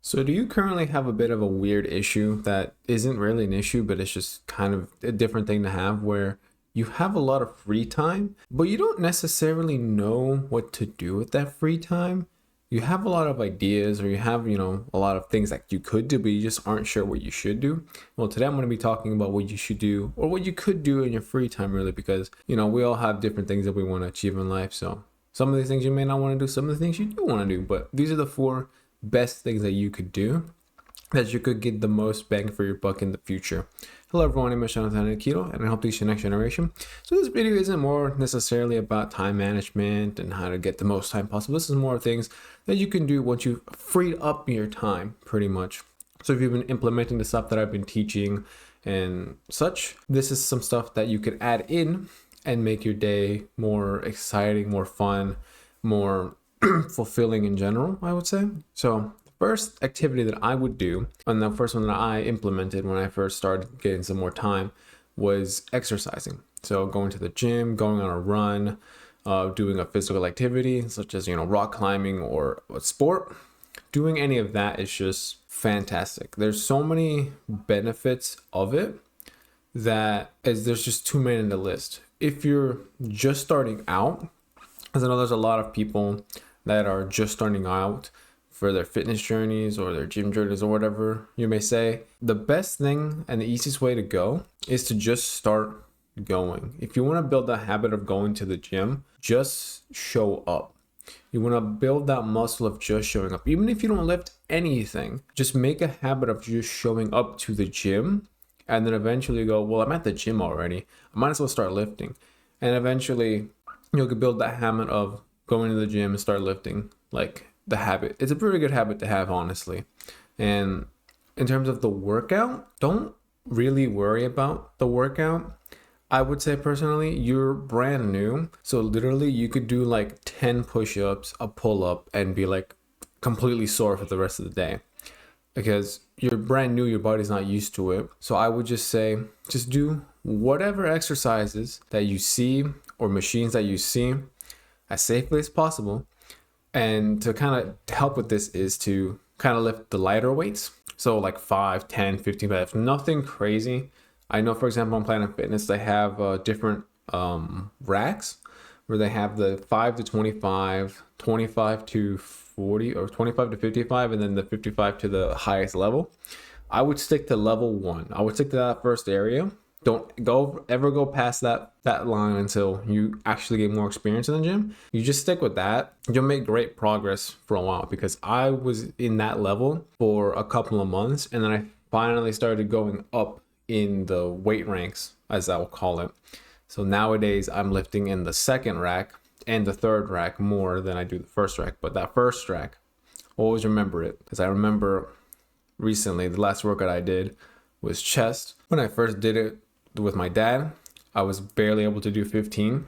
So, do you currently have a bit of a weird issue that isn't really an issue, but it's just kind of a different thing to have where you have a lot of free time, but you don't necessarily know what to do with that free time? You have a lot of ideas, or you have, a lot of things that you could do, but you just aren't sure what you should do. Well, today I'm going to be talking about what you should do or what you could do in your free time, really, because, we all have different things that we want to achieve in life. So, some of these things you may not want to do, some of the things you do want to do, but these are the four best things that you could do that you could get the most bang for your buck in the future. Hello everyone, I'm Jonathan Keto, and I help teach the next generation. So this video isn't more necessarily about time management and how to get the most time possible. This is more things that you can do once you've freed up your time, pretty much. So if you've been implementing the stuff that I've been teaching and such, this is some stuff that you could add in and make your day more exciting, more fun, more fulfilling in general, I would say. So the first activity that I would do, and the first one that I implemented when I first started getting some more time, was exercising. So going to the gym, going on a run, doing a physical activity such as rock climbing or a sport. Doing any of that is just fantastic. There's so many benefits of it that there's just too many in the list. If you're just starting out, as I know there's a lot of people that are just starting out for their fitness journeys or their gym journeys or whatever you may say, the best thing and the easiest way to go is to just start going. If you want to build that habit of going to the gym, just show up. You want to build that muscle of just showing up. Even if you don't lift anything, just make a habit of just showing up to the gym, and then eventually go, well, I'm at the gym already, I might as well start lifting. And eventually you can build that habit of going to the gym and start lifting, like the habit. It's a pretty good habit to have, honestly. And in terms of the workout, don't really worry about the workout. I would say personally, you're brand new. So literally you could do like 10 push-ups, a pull-up, and be like completely sore for the rest of the day. Because you're brand new, your body's not used to it. So I would just say, just do whatever exercises that you see or machines that you see as safely as possible. And to kind of help with this is to kind of lift the lighter weights. So like 5, 10, 15 reps, nothing crazy. I know, for example, on Planet Fitness, they have different racks where they have the 5 to 25, 25 to 40, or 25 to 55, and then the 55 to the highest level. I would stick to level 1. I would stick to that first area. Don't ever go past that line until you actually get more experience in the gym. You just stick with that. You'll make great progress for a while, because I was in that level for a couple of months, and then I finally started going up in the weight ranks, as I will call it. So nowadays I'm lifting in the second rack and the third rack more than I do the first rack. But that first rack, always remember it, because I remember recently the last workout I did was chest. When I first did it with my dad, I was barely able to do 15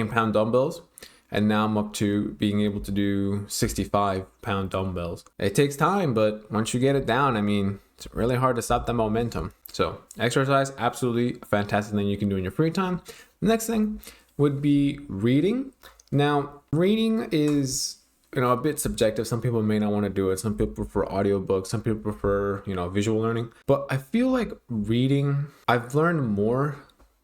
pound dumbbells, and now I'm up to being able to do 65 pound dumbbells. It takes time, but once you get it down, it's really hard to stop that momentum. So exercise, absolutely a fantastic thing you can do in your free time. The next thing would be reading. Now, reading is a bit subjective. Some people may not want to do it. Some people prefer audiobooks. Some people prefer, visual learning. But I feel like reading, I've learned more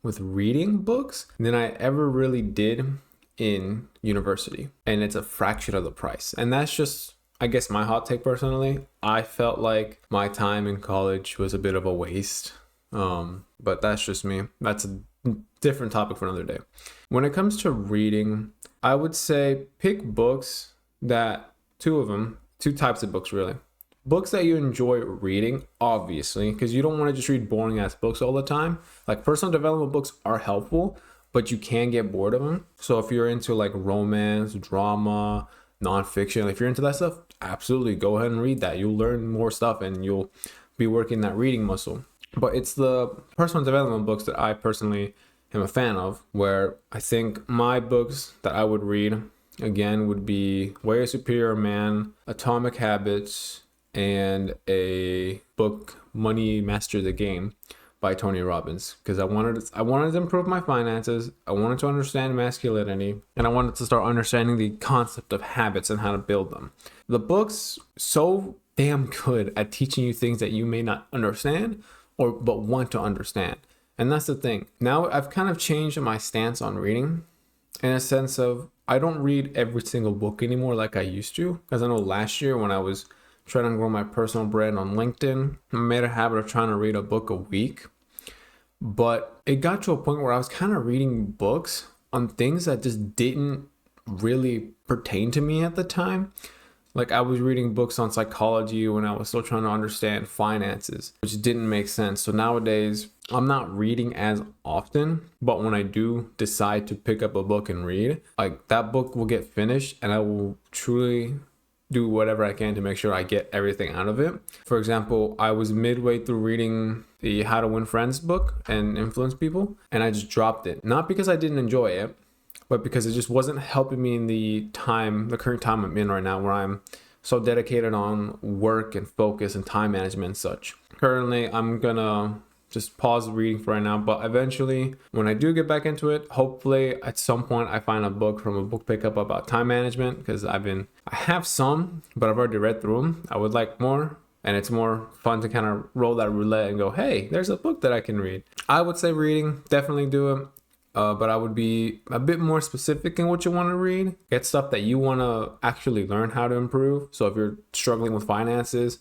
with reading books than I ever really did in university. And it's a fraction of the price. And that's just, I guess, my hot take personally. I felt like my time in college was a bit of a waste. But that's just me. That's a different topic for another day. When it comes to reading, I would say pick books two types of books really. Books that you enjoy reading, obviously, because you don't want to just read boring ass books all the time. Like, personal development books are helpful, but you can get bored of them. So if you're into like romance, drama, nonfiction, if you're into that stuff, absolutely go ahead and read that. You'll learn more stuff and you'll be working that reading muscle. But it's the personal development books that I personally am a fan of, where I think my books that I would read again would be Way a Superior Man, Atomic Habits, and a book, Money Master the Game, by Tony Robbins, because I wanted to improve my finances, I wanted to understand masculinity, and I wanted to start understanding the concept of habits and how to build them. The book's so damn good at teaching you things that you may not understand or but want to understand. And that's the thing. Now I've kind of changed my stance on reading in a sense of I don't read every single book anymore like I used to. Because I know last year when I was trying to grow my personal brand on LinkedIn, I made a habit of trying to read a book a week. But it got to a point where I was kind of reading books on things that just didn't really pertain to me at the time. Like I was reading books on psychology when I was still trying to understand finances, which didn't make sense. So nowadays, I'm not reading as often, but when I do decide to pick up a book and read, like that book will get finished and I will truly do whatever I can to make sure I get everything out of it. For example, I was midway through reading the How to Win Friends book and Influence People, and I just dropped it. Not because I didn't enjoy it, but because it just wasn't helping me in the current time I'm in right now, where I'm so dedicated on work and focus and time management and such. Currently, I'm gonna just pause reading for right now, but eventually, when I do get back into it, hopefully at some point I find a book from a book pickup about time management, because I have some, but I've already read through them. I would like more, and it's more fun to kind of roll that roulette and go, hey, there's a book that I can read. I would say reading, definitely do it. But I would be a bit more specific in what you want to read. Get stuff that you want to actually learn how to improve. So if you're struggling with finances,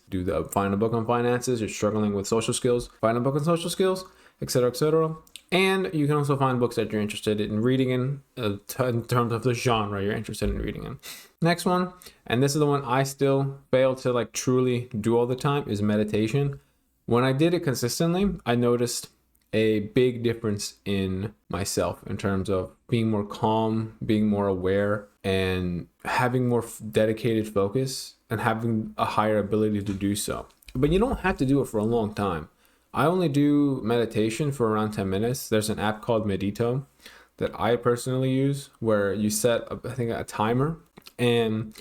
find a book on finances. You're struggling with social skills, find a book on social skills, etc., etc. And you can also find books that you're interested in reading in terms of the genre you're interested in reading in. Next one, and this is the one I still fail to like truly do all the time, is meditation. When I did it consistently, I noticed a big difference in myself in terms of being more calm, being more aware, and having more dedicated focus and having a higher ability to do so. But you don't have to do it for a long time. I only do meditation for around 10 minutes. There's an app called Medito that I personally use where you set, I think, a timer and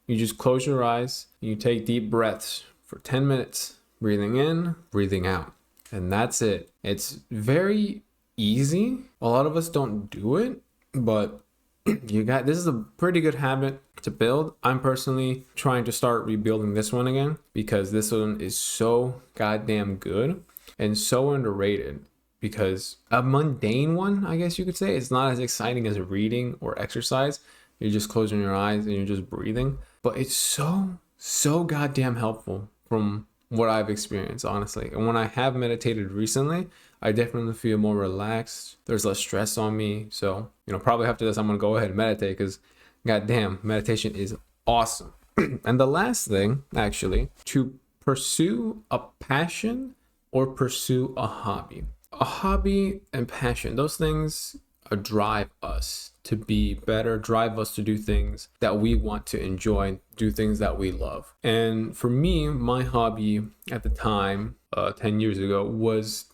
you just close your eyes. You take deep breaths for 10 minutes, breathing in, breathing out. And that's it. It's very easy. A lot of us don't do it, but this is a pretty good habit to build. I'm personally trying to start rebuilding this one again because this one is so goddamn good and so underrated, because a mundane one, I guess you could say, it's not as exciting as reading or exercise. You're just closing your eyes and you're just breathing, but it's so goddamn helpful from what I've experienced, honestly. And when I have meditated recently, I definitely feel more relaxed. There's less stress on me. So, probably after this, I'm going to go ahead and meditate because, goddamn, meditation is awesome. And the last thing, actually, to pursue a passion or pursue a hobby. A hobby and passion, those things drive us to be better, drive us to do things that we want to enjoy, do things that we love. And for me, my hobby at the time, 10 years ago, was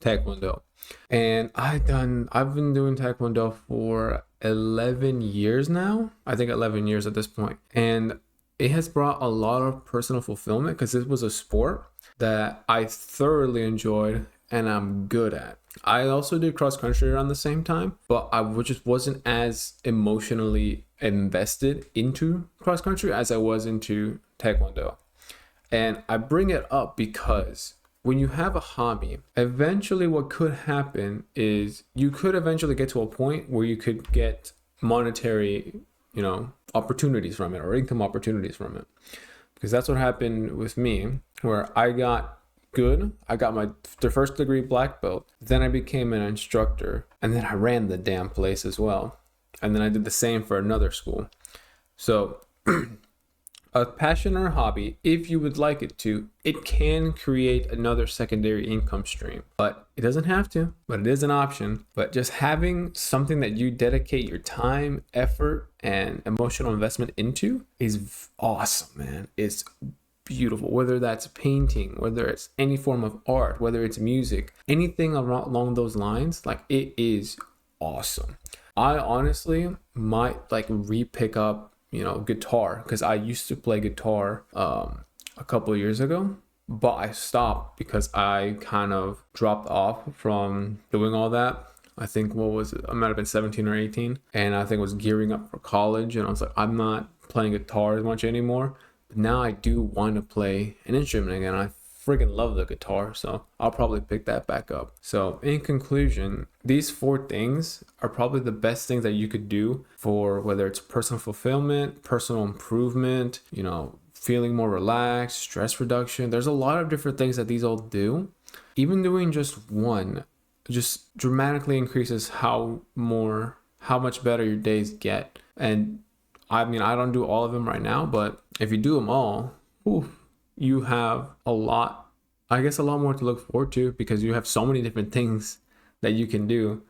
Taekwondo. And I've been doing Taekwondo for 11 years now. I think 11 years at this point. And it has brought a lot of personal fulfillment because it was a sport that I thoroughly enjoyed and I'm good at. I also did cross country around the same time, but I just wasn't as emotionally invested into cross country as I was into Taekwondo. And I bring it up because when you have a hobby, eventually what could happen is you could eventually get to a point where you could get monetary, opportunities from it or income opportunities from it. Because that's what happened with me, where I got good. I got the first degree black belt. Then I became an instructor, and then I ran the damn place as well. And then I did the same for another school. So a passion or a hobby, if you would like it to, it can create another secondary income stream. But it doesn't have to, but it is an option. But just having something that you dedicate your time, effort, and emotional investment into is awesome, man. It's beautiful, whether that's painting, whether it's any form of art, whether it's music, anything along those lines, like it is awesome. I honestly might re-pick up, guitar, because I used to play guitar a couple of years ago, but I stopped because I kind of dropped off from doing all that. I think I might have been 17 or 18, and I think I was gearing up for college, and I was like, I'm not playing guitar as much anymore. But now I do want to play an instrument again. I freaking love the guitar, so I'll probably pick that back up. So in conclusion, these 4 things are probably the best things that you could do for whether it's personal fulfillment, personal improvement, feeling more relaxed, stress reduction. There's a lot of different things that these all do. Even doing just one just dramatically increases how much better your days get. And I mean, I don't do all of them right now, but if you do them all, you have a lot more to look forward to, because you have so many different things that you can do.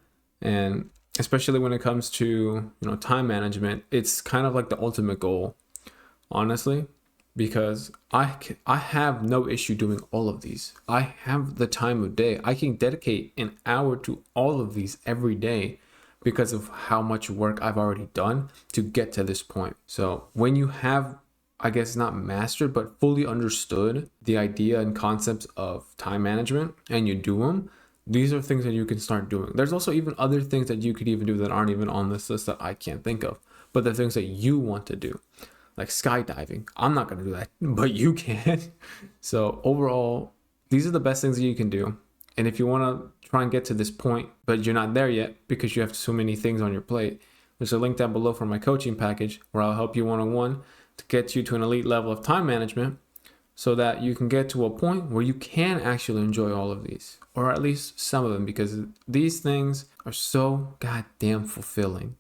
And especially when it comes to, time management, it's kind of like the ultimate goal, honestly, because I have no issue doing all of these. I have the time of day. I can dedicate an hour to all of these every day because of how much work I've already done to get to this point. So when you have, I guess not mastered, but fully understood the idea and concepts of time management and you do them, these are things that you can start doing. There's also even other things that you could even do that aren't even on this list that I can't think of, but the things that you want to do, like skydiving. I'm not going to do that, but you can. So overall, these are the best things that you can do. And if you want to try and get to this point, but you're not there yet because you have so many things on your plate, there's a link down below for my coaching package where I'll help you one-on-one to get you to an elite level of time management so that you can get to a point where you can actually enjoy all of these, or at least some of them, because these things are so goddamn fulfilling.